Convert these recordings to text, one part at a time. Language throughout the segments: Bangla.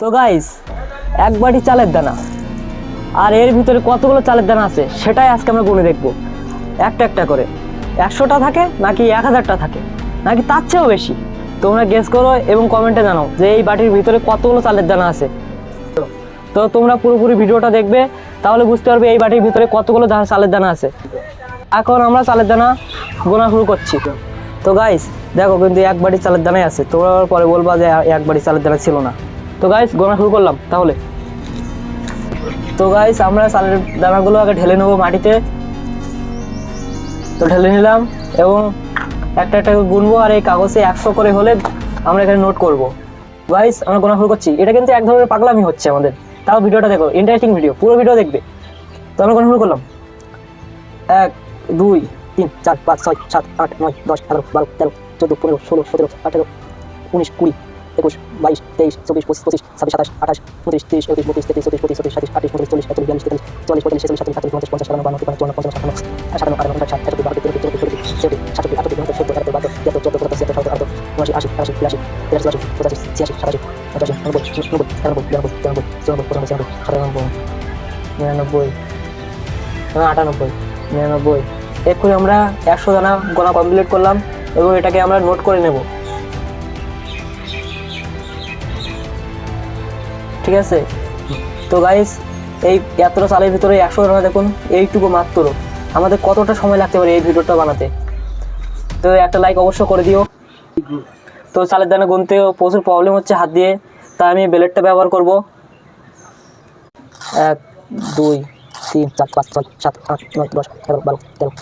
তো গাইস, এক বাটি চালের দানা আর এর ভিতরে কতগুলো চালের দানা আছে সেটাই আজকে আমরা গুনে দেখব। একটা একটা করে 100টা থাকে নাকি 1000টা থাকে নাকি তার চেয়েও বেশি, তোমরা গেস করো এবং কমেন্টে জানাও যে এই বাটির ভিতরে কতগুলো চালের দানা আছে। তো তোমরা পুরোপুরি ভিডিওটা দেখবে, তাহলে বুঝতে পারবে এই বাটির ভিতরে কতগুলো চালের দানা আছে। এখন আমরা চালের দানা গোনা শুরু করছি। তো গাইস দেখো, কিন্তু এক বাটি চালের দানাই আছে, তোমরা পরে বলবা যে এক বাটি চালের দানা ছিল না। তো গাইস গোনা শুরু করলাম তাহলে। তো গাইস আমরা চালের দানাগুলো আগে ঢেলে নেবো মাটিতে। তো ঢেলে নিলাম এবং একটা একটা গুনবো, আর এই কাগজে 100 করে হলে আমরা এখানে নোট করব। গাইস আমরা গোনা শুরু করছি। এটা কিন্তু এক ধরনের পাগলামি হচ্ছে আমাদের, তাও ভিডিওটা দেখো, ইন্টারেস্টিং ভিডিও, পুরো ভিডিও দেখবে। তো আমরা গোনা শুরু করলাম। 1 2 3 4 5 6 7 8 9 10 11 12 13 14 15 16 17 18 19 20 21 22 23 24 25 26 27 28 28 29 30 31 32 33 34 35 36 37 38 39 40 41 42 43 44 46 47 48 50 57 58 59 60 61 62 এক্ষুনি আমরা 100 দানা গোনা কমপ্লিট করলাম এবং এটাকে আমরা নোট করে নেব। ঠিক আছে। তো গাইস এই এতটা চালের ভিতরে 100 দানা, দেখুন এইটুকু মাত্র, আমাদের কতটা সময় লাগতে পারে এই ভিডিওটা বানাতে। তো একটা লাইক অবশ্য করে দিও। তো চালের দানা গুনতেও প্রচুর প্রবলেম হচ্ছে হাত দিয়ে, তাই আমি ব্লেডটা ব্যবহার করব। 1 2 3 4 5 6 7 8 9 10 11 12 13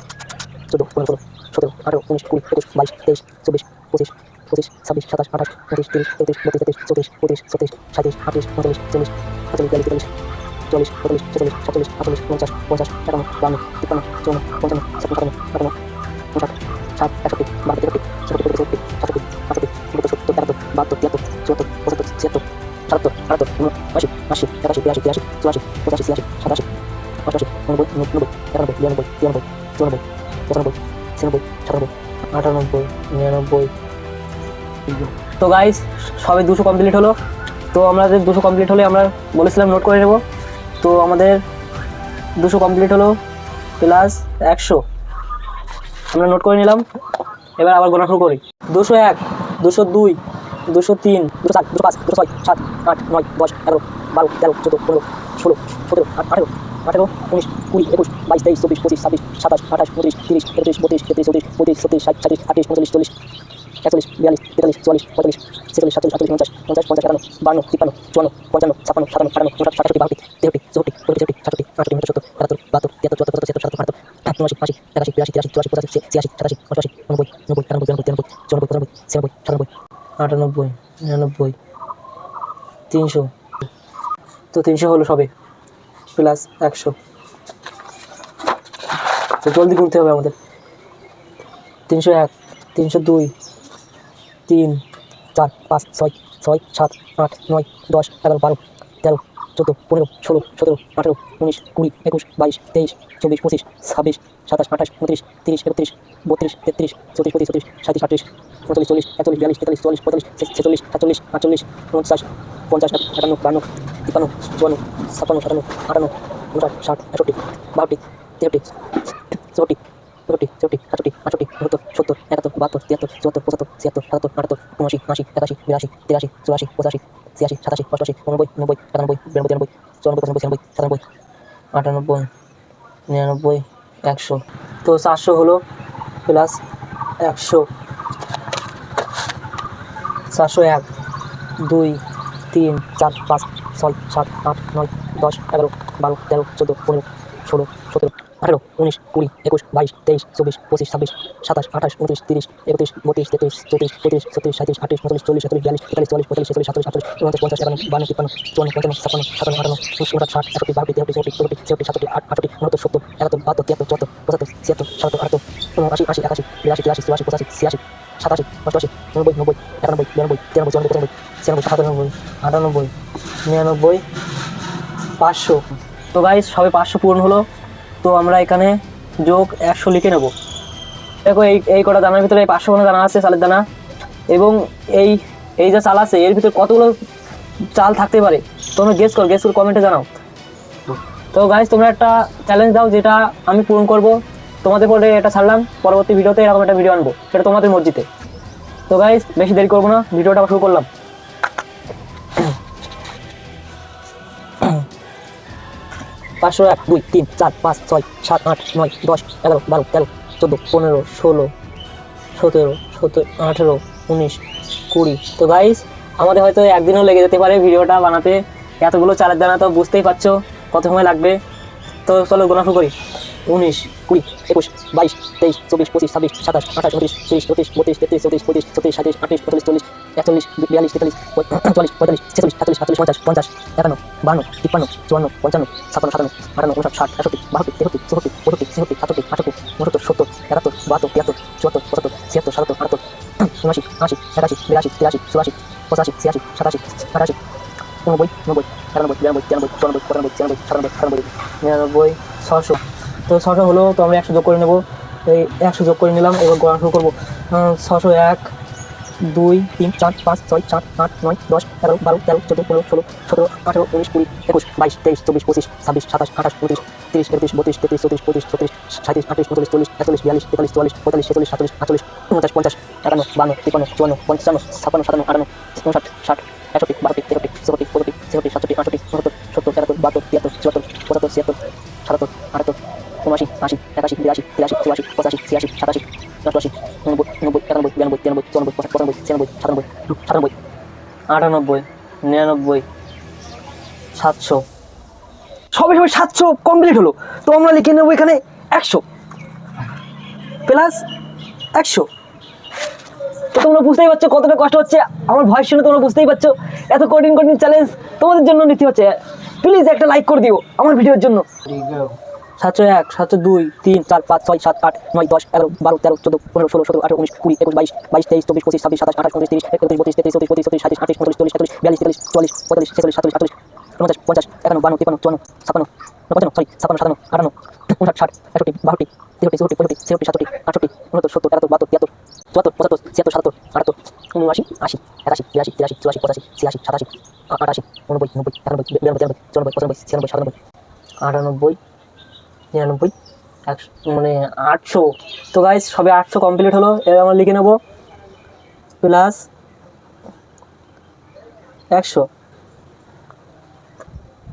14 15 16 17 18 19 20 21 22 23 24 25 25 26 27 28 29 30 31 32 33 34 35 36 37 38 39 40 41 42 43 44 45 46 47 48 50 51 52 53 54 55 56 57 58 59 60 61 62 63 64 65 66 67 68 69 70 71 72 73 74 75 76 77 77 78 79 80 81 82 83 84 85 86 87 88 89 90 91 92 93 94 95 96 97 98 99 তো গাইস সবে 200 কমপ্লিট হলো। তো আমাদের 200 কমপ্লিট হলে আমরা বলেছিলাম নোট করে নেব। তো আমাদের 200 কমপ্লিট হলো প্লাস 100 আমরা নোট করে নিলাম। এবার আবার গোনা শুরু করি। 201 202 203 204 205 206 7 8 9 10 11 12 13 14 15 16 17 18 18 19 20 21 22 23 24 25 26 27 28 29 30 31 32 33 34 35 36 37 38 39 40 41 42 43 44 45 46 47 48 49 50 51 52 53 54 55 56 57 58 59 60 61 62 63 64 65 66 67 68 69 70 71 72 73 74 75 76 77 78 79 80 81 82 83 84 85 86 87 88 89 90 91 92 93 94 95 96 97 98 99 300। তো 300 হলো সবে প্লাস 100। তো জলদি গুনতে হবে আমাদের। 301 302 3 4 5 6 6 7 8 9 10 11 12 13 14 15 16 17 18 19 20 21 22 23 24 25 26 27 28 29 30 31 32 33 34 35 36 37 38 39 40 41 42 43 44 45 46 47 48 49 50 51 52 53 54 55 56 57 58 59 60 61 62 63 64 65 66 67 68 69 70 71 72 73 74 75 76 77 78 79 80 81 82 83 84 85 86 87 88 89 90 91 92 93 94 95 96 97 98 99 100। তো 400 হলো প্লাস 100। 401 2 3 4 5 6 7 8 9 10 11 12 13 14 15 16 17 18 19 20 21 22 23 24 25 26 27 28 29 30 31 32 33 34 35 36 37 38 39 40 41 42 43 44 45 46 47 48 49 50 51 52 53 54 55 56 57 58 59 60 61 62 63 64 65 67 68 69 70 71 72 73 74 75 76 77 78 79 80 81 82 83 84 85 86 87 88 88 89 90 91 92 93 94 95 96 97 98 99 500। তো গাইস সবে 500 পূরণ হলো। তো আমরা এখানে যোগ 100 লিখে নেব। দেখো এই কটা দানার ভিতরে 500 দানা আছে চালের দানা, এবং এই যে চাল আছে এর ভিতরে কতগুলো চাল থাকতে পারে, তোমরা গেস করে কমেন্টে জানাও। তো গাইস তোমরা একটা চ্যালেঞ্জ দাও যেটা আমি পূরণ করব, তোমাদের পরে এটা ছাড়লাম, পরবর্তী ভিডিওতে এরকম একটা ভিডিও আনবো, সেটা তোমাদের মর্জিতে। তো গাইস বেশি দেরি করবো না, ভিডিওটা শুরু করলাম। 500, 1, 2, 3, 4, 5, 6, 7, 8, 9, 10, 11, 12, 13, 14, 15, 16, 17, 18, 19, 20। তো গাইস আমাদের হয়তো একদিনও লেগে যেতে পারে ভিডিওটা বানাতে, এতগুলো চালের দানা তো বুঝতেই পারছো কত সময় লাগবে। তো চলো গোনা শুরু করি। 19, 20, 21, 22, 23, 24, 25, 26, 27, 28, 29, 30, 31, 32, 33, 34, 35, 36, 37, 38, 39, 40, 41, 42, 43, 44, 45, 46, 47, 48, 49, 50, 51, 52, 53, 54, 55, 56, 57, 58, 59, 60, 61, 62, 63, 64, 65, 66, 67, 68, 69, 70, 71, 72, 73, 74, 75, 76, 77, 78, 79, 80, 81, 82, 83, 84, 85, 86, 87, 88, 89, 90, 91, 92, 93, 94, 95, 96, 97, 98, 99, 600। তো 600 হলো, তো আমরা 100 যোগ করে নেব। এই 100 যোগ করে নিলাম, এবার গণনা শুরু করবো। 600, 1, 2, 3, 4, 5, 6, 7, 8, 9, 10, 11, 12, 13, 14, 15, 16, 17, 18, 19, 20, 21, 22, 23, 24, 25, 26, 27, 28, 29, 30, 31, 32, 33, 34, 35, 36, 37, 38, 39, 40, 41, 42, 43, 44, 45, 46, 47, 48, 49, 50, 51, 52, 53, 54, 55, 56, 57, 58, 59, 60, 61, 62, 63, 64, 65, 66, 67, 68, 69, 70, 71, 72, 73, 74, 75, 76, 77, 78, 79, 80, 81, 82, 83, 84, 85, 86, 87, 88, 90, 91, 92, 93, 94, 95, 96, 97, 98, 99, 700। সবে 700 কমপ্লিট হলো। তো আমরা লিখে নেবো এখানে 100 প্লাস 100। তো তোমরা বুঝতেই পারছো কতটা কষ্ট হচ্ছে, আমার ভয়েস শুনে তোমরা বুঝতেই পারছো এত কঠিন চ্যালেঞ্জ তোমাদের জন্য নিতে হচ্ছে। প্লিজ একটা লাইক করে দিও আমার ভিডিওর জন্য। 701, 702, 3, 4, 5, 6, 7, 8, 9, 10, 11, 12, 13, 14, 15, 16, 17, 18, 19, 20, 21, 22, 23, 24, 25, 26, 27, 28, 29, 30, 31, 32, 33, 34, 35, 36, 37, 38, 39, 40, 41, 42, 43, 44, 45, 46, 47, 48, 50, 51, 52, 53, 54, 56, 57, 57, 58, 59, 60, 61, 62, 63, 64, 65, 66, 67, 68, 69, 70, 71, 72, 73, 74, 75, 76, 77, 78, 79, 80, 81, 82, 83, 84, 85, 86, 87, 88, 89, 90, 91, 92, 93, 94, 95, 96, 97, 98, 99, 100, মানে 800। তো গাইস সবে 800 কমপ্লিট হলো, এবার আমরা লিখে নেব প্লাস 100।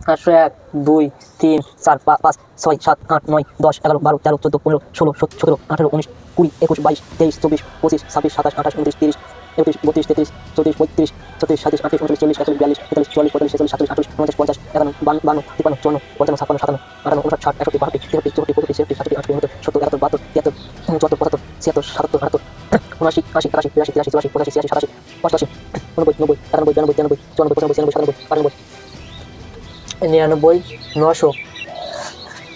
801, 2, 3, 4, 5, 6, 7, 8, 9, 10, 11, 12, 13, 14, 15, 16, 17, 18, 19, 20, 21, 22, 23, 24, 25, 26, 27, 28, 29, 30, 31, 32, 33, 34, 35, 36, 37, 38, 39, 40, 41, 42, 43, 44, 45, 46, 47, 48, 49, 50, 51, 52, 53, 54, 55, 56, 57, 58, 59, 60, 61, 62, 63, 64, 65, 66, 67, 68, 69, 70, 71, 72, 73, 74, 75, 76, 77, 78, 79, 80, 81, 82, 83, 84, 85, 86, 87, 88, 89, 90, 91, 92, 93, 94, 95, 96, 97, 98, 99, 900।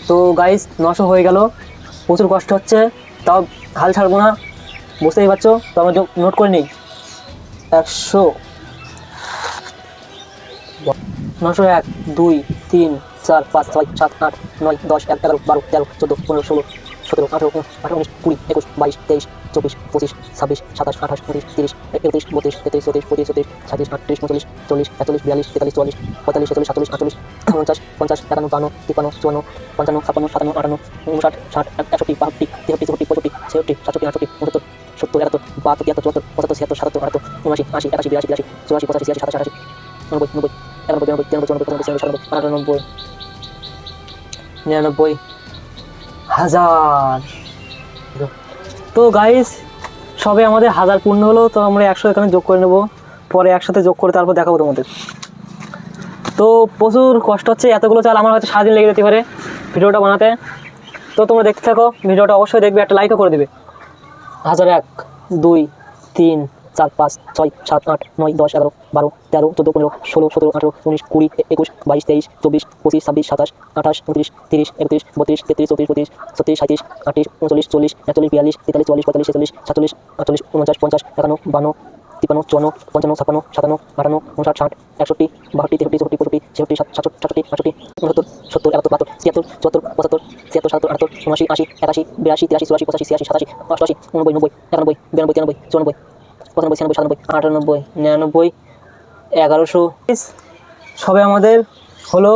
তো গাইস 900 হয়ে গেল, প্রচুর কষ্ট হচ্ছে, তাও হাল ছাড়বো না, বুঝতেই পারছো। তো আমরা নোট করে নিই 100, 901, 2, 3, 4, 5, 6, 7, 8, 9, 10, 11, 12, 13, 14, 15, 16, 17, 18, 19, 20, 21, 22, 23, 24, 25, 26, 27, 28, 29, 30, 31, 32, 33, 34, 35, 36, 37, 38, 39, 40, 41, 42, 43, 44, 45, 46, 47, 48, 49, 50, 51, 52, 53, 54, 55, 56, 57, 58, 59, 60, 61, 62, 63, 64, 65, 66, 67, 68, 69, 70, 71, 72, 73, 74, 75, 76, 77, 78, 79, 80, 81, 82, 83, 84, 85, 86, 87, 88, 90, 91, 92, 93, 94, 95, 96, 97, 98, 99, 1000। তো গাইস সবে আমাদের 1000 পূর্ণ হলো, তো আমরা 100 এখানে যোগ করে নেব, পরে একসাথে যোগ করে তারপর দেখাবো তোমাদের। তো প্রচুর কষ্ট হচ্ছে, এতগুলো চাল আমার হয়তো সারাদিন লেগে যেতে পারে ভিডিওটা বানাতে। তো তোমরা দেখতে থাকো, ভিডিওটা অবশ্যই দেখবে, একটা লাইকও করে দেবে। 1001, 2, 3, 4, 5, 6, 7, 8, 9, 10, 11, 12, 13, 14, 15, 16, 17, 18, 19, 20, 21, 22, 23, 24, 25, 26, 27, 28, 29, 30, 31, 32, 33, 34, 35, 36, 37, 38, 39, 40, 41, 42, 43, 44, 45, 46, 47, 48, 49, 50, 51, 52, 53, 54, 55, 56, 57, 58, 59, 60, 61, 62, 63, 64, 65, 66, 67, 68, 69, 70, 70, 71, 72, 73, 74, 75, 76, 77, 78, 79, 80, 81, 82, 83, 84, 85, 86, 87, 88, 89, 90, 91, 92, 93, 94, 95, 96, 97, 98, 99, 1100। সবে আমাদের হলো,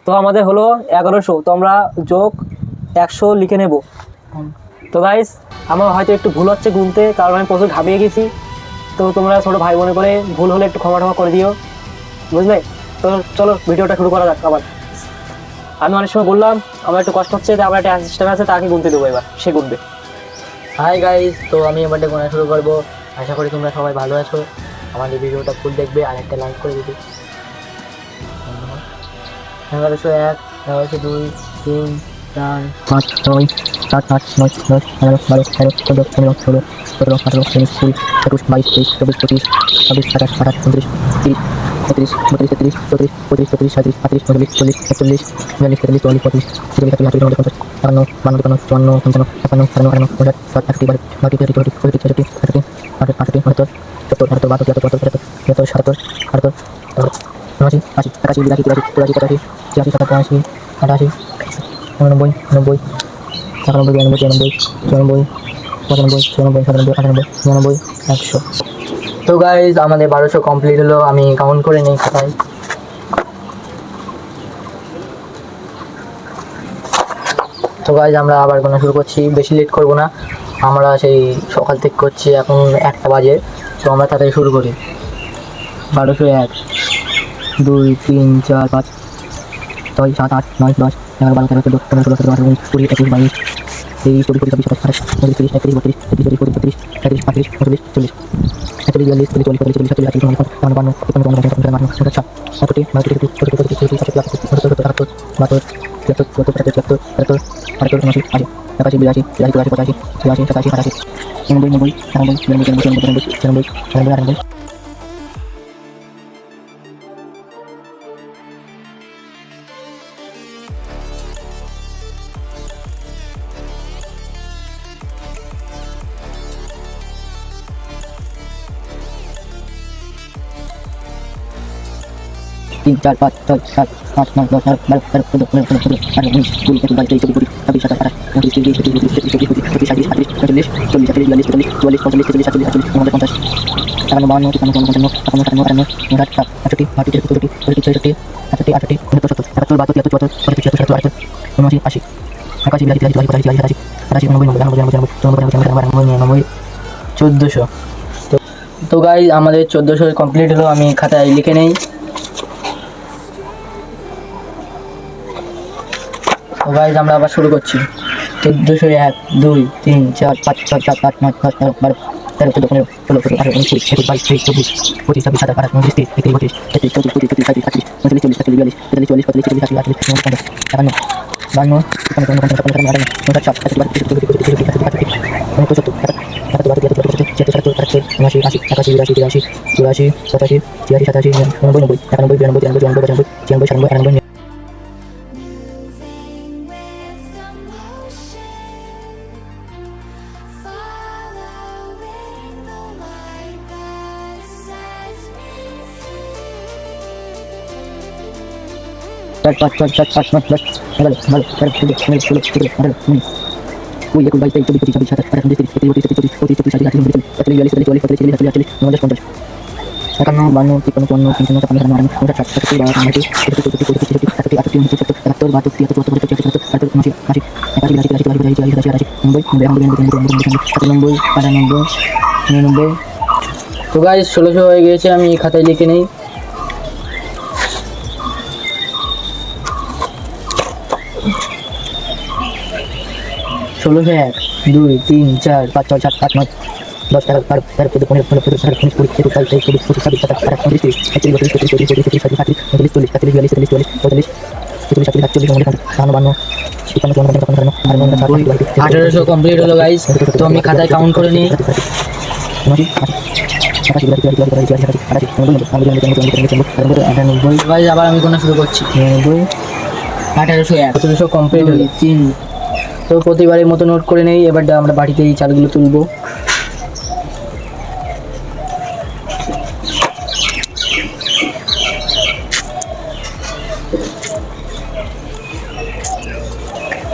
তো আমাদের হলো 1100। তো আমরা যোগ 100 লিখে নেব। তো গাইস আমার হয়তো একটু ভুল হচ্ছে গুনতে, কারণ আমি প্রচুর ঘামিয়ে গেছি। তো তোমরা ছোটো ভাই মনে করে ভুল হলে একটু ক্ষমা করে দিও, বুঝলে? তো চলো ভিডিওটা শুরু করা যাক। আবার আমি অনেক সময় বললাম আমার একটু কষ্ট হচ্ছে, আমার একটা অ্যাসিস্ট্যান্ট আছে, তাকে গুনতে দেবো, এবার সে গুনবে। হাই গাইস, তো আমি এবারে গোনা শুরু করবো। আশা করি তোমরা সবাই ভালো আছো। আমাদের ভিডিওটা ফুল দেখবে আর একটা লাইক করে দিবে। 1101, 1102, 3, 4, 5, 6, 7, 8, 9, 10, 11, 12, 13, 14, 15, 16, 17, 18, 19, 20, 21, 22, 23, 24, 25, 26, 27, 28, 29, 30, 31, 32, 33, 34, 35, 36, 37, 38, 39, 40, 41, 42, 43, 44, 45, 46, 47, 48, 49, 50, 51, 52, 53, 54, 55, 56, 57, 58, 59, 60, 61, 62, 63, 64, 65, 66, 67, 68, 69, 70, 71, 72, 73, 74, 75, 77, 78, 79, 80, 81, 82, 83, 84, 85, 86, 87, 88, 89, 90, 91, 92, 93, 94, 95, 96, 97, 98, 99, 100। তো গাইজ আমাদের 1200 কমপ্লিট হলো। আমি কাউন্ট করে নিই খাতায়। তো গাইজ আমরা আবার গোনা শুরু করছি, বেশি লেট করবো না। আমরা সেই সকাল থেকে করছি, এখন 1টা বাজে। তো আমরা তাড়াতাড়ি শুরু করি। 1201, 2, 3, 4, 5, 6, 7, 8, 9, 10, 11, 12, 13, 14, 15, 16, 17, 18, 19, 20, 21, 22, 23, 24, 25, 26, 27, 28, 29, 30, 31, 32, 33, 34, 35, 36, 37, 38, 39, 40, 41, 42, 43, 44, 45, 46, 47, 48, 49, 50, 51, 52, 53, 54, 55, 56, 57, 58, 59, 60, 61, 62, 63, 64, 65, 66, 67, 68, 69, 70, 71, 72, 73, 74, 75, 78, 79, 80, 81, 82, 83, 84, 85, 86, 87, 88, 89, 90, 91, 92, 93, 94, 95, 96, 97, 98, তিন, চার, পাঁচ, ছয়, সাত, আট, নয়, 10, 11, 12, 13, 14, 15, 16, 17, 18, 19, 20, 21, 22, 23, 24, 25, 26, 27, 28, 29, 30, 31, 32, 33, 34, 35, 36, 37, 38, 39, 40, 41, 42, 43, 44, 45, 46, 47, 48, 49, 50, 51, 52, 53, 54, 55, 56, 57, 58, 59, 60, 61, 62, 63, 64, 65, 66, 67, 68, 69, 70, 71, 72, 73, 74, 75, 76, 77, 78, 79, 80, 81, 82, 83, 84, 85, 86, 87, 88, 89, 90, 91, 92, 93, 94, 95, 96, 97, 98, 99, 99, 1400। তো গাইজ আমাদের 1400 কমপ্লিট হলো। আমি খাতায় লিখে নেই। তো গাইজ আমরা আবার শুরু করছি। 1401, 2, 3, 4, 5, 6, 7, 8, 9, 10, 11, 12, 13, 14, 15, 16, 17, 18, 19, 20, 21, 22, 23, 24, 25, 26, 27, 28, 29, 30, 31, 32, 33, 34, 35, 36, 37, 38, 39, 40, 41, 42, 43, 44, 45, 46, 47, 48, 49, 50, 51, 52, 53, 54, 55, 56, 57, 58, 59, 60, 61, 62, 63, 64, 65, 66, 67, 68, 69, 70, 71, 72, 73, 74, 75, 76, 77, 78, 79, 80, 81, 82, 83, 84, 85, 86, 87, 88, 89, 90, 91, 92, 93, 94, 95, 96, 97, 98, 99, 100। চার, পাঁচ, ছয়, সাত, আট, নয়, 10, 11, 12, 13, 14, 15, 16, 17, 18, 19, 20, 21, 22, 23, 24, 25, 26, 27, 28, 29, 30, 31, 32, 33, 34, 35, 36, 37, 38, 39, 40, 41, 42, 43, 44, 45, 46, 47, 48, 49, 50, 51, 52, 53, 54, 55, 56, 57, 58, 59, 60, 61, 62, 63, 64, 65, 66, 67, 68, 69, 70, 72, 73, 74, 75, 76, 77, 78, 79, 80, 81, 82, 83, 84, 85, 86, 87, 88, 89, 90, 91, 92, 93, 94, 95, 96, 97, 98, 99, 100। তো গাইজ 1600 হয়ে গিয়েছে। আমি খাতায় লিখে নেই। ষোলোশো 1, 2, 3, 4, 5, 6, 7, 8, 9, 10, 11, 12, 13, 14, 15, 16, 17, 18, 19, 20, 21, 22, 23, 24, 25, 26, 27, 28, 29, 30, 31, 32, 33, 34, 35, 36, 37, 38, 39, 40, 41, 42, 43, 44, 45, 46, 47, 48, 49, 1800 কমপ্লিট হলো গাইস। তো আমি খাতায় কাউন্ট করে নিই। আবার আমি গোনা শুরু করছি। 1801, 1700 কমপ্লিট হলো। 3। তো প্রতিবারের মতো নোট করে নেই। এবার আমরা বাড়িতে এই চালগুলো তুলবো।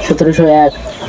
সতেরোশো 1,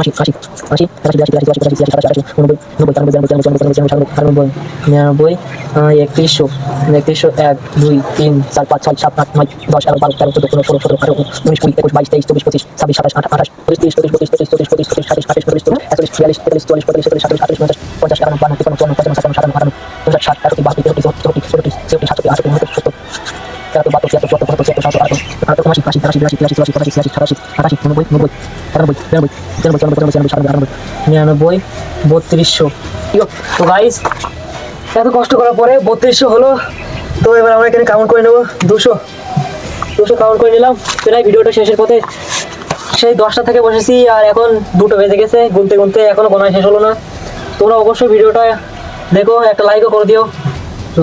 আশি আশি আশি একাশি বিরাশি তিরাশি চুরাশি পঁচাশি ছিয়াশি সাতাশি আটাশি 89 90 91 92 93 94 95 96 97 98 99 31 32 33 34 35 36 37 38 9 10 11 12 13 14 15 16 17 18 19 20 21 22 23 24 25 26 27 28 29 30 31 32 33 34 35 36 37 38 39 40 41 42 43 44 45 46 47 48 50 51 52 53 54 55 56 57 58 59 60 61 62 63 64 65 66 67 68 69 70 তেরো বারো তেরো চৌদ্দ পনেরো ষোলো সতেরো আঠারো উনিশ কুড়ি একুশ বাইশ তেইশ চব্বিশ পঁচিশ ছাব্বিশ সাতাশ আঠাশ 29 30 31 32 33 34 35 36 37 38 39 40 তো গাইস এত কষ্ট করার পরে 3200 হলো। তো এবার আমরা এখানে কাউন্ট করে নেবো 200 কাউন্ট করে নিলাম। প্রায় ভিডিওটা শেষের পথে, সেই 10টা থেকে বসেছি আর এখন 2টো বেজে গেছে, গুনতে গুনতে এখনো গোনা শেষ হলো না। তোমরা অবশ্যই ভিডিওটা দেখো, একটা লাইকও করে দিও। তো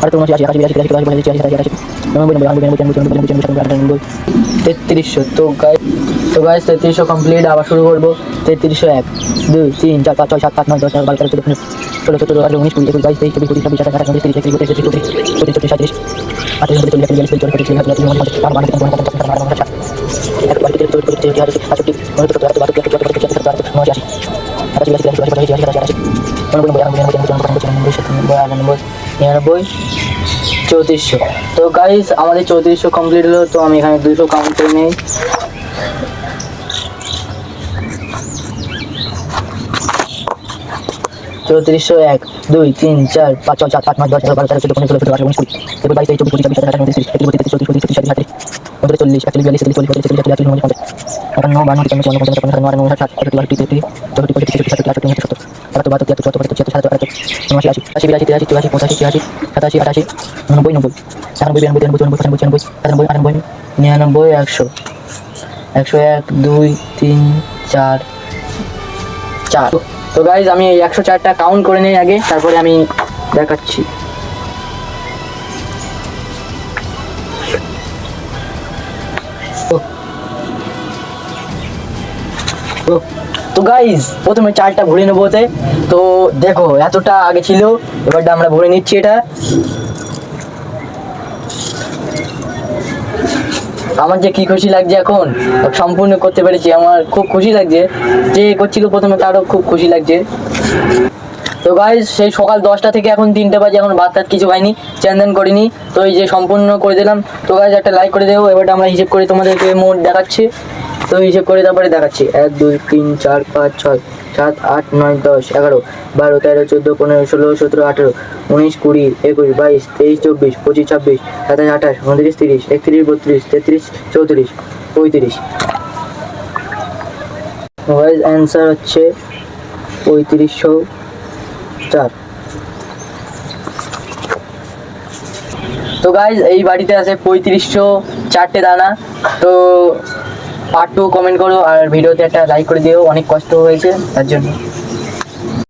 আরে তোমার 80 81 82 83 84 3300। তো গাইস 3300 কমপ্লিট। আবার শুরু করবো। 3301 2 3 4 5 6 7 8 9 10 11 12 13 14 15 16 17 18 19 20 21 22 23 24 25 26 27 28 29 30 31 32 3400। তো গাইস আমাদের 3400 কমপ্লিট হলো। তো আমি এখানে 200 কাউন্ট করে নেই। চৌত্রিশশো 1 2 3 4 5 6 7 8 9 10 11 12 13 14 15 16 17 18 19 20 22 23 24 25 26 27 28 29 30 31 32 33 34 35 40 41 42 43 44 45 46 47 4। তো গাইজ আমি এই 104টা কাউন্ট করে নেই আগে, তারপরে আমি দেখাচ্ছি। তো গাইজ প্রথমে 4টা ভরে নেবো ওতে। তো দেখো এতটা আগে ছিল, এবারটা আমরা ভরে নিচ্ছি। এটা আমার যে কি খুশি লাগছে এখন সম্পূর্ণ করতে পেরেছি, আমার খুব খুশি লাগছে। যে করছিল প্রথমে তারও খুব খুশি লাগছে। তো গাইজ সেই সকাল 10টা থেকে এখন 3টে বাজে, এখন ভাত টাত কিছু খাইনি, চ্যান করিনি। তো এই যে সম্পূর্ণ করে দিলাম। তো গাইজ একটা লাইক করে দেবো। এবারটা আমরা হিসেব করে তোমাদেরকে মোট দেখাচ্ছি। তো হিসেব করে তারপরে দেখাচ্ছি। 1 2 3 4 5 6 7 8 9 10 11 12 13 14 15 16 17 18 19 20 21 22 23 24 25 26 27 28 29 30 31 32 33 34 35। গাইজ অ্যান্সার হচ্ছে 3504। তো গাইজ এই বাড়িতে আছে 3504টে দানা। তো পার্ট 2 কমেন্ট করো আর ভিডিওতে একটা লাইক করে দিও, অনেক কষ্ট হয়েছে তার জন্য।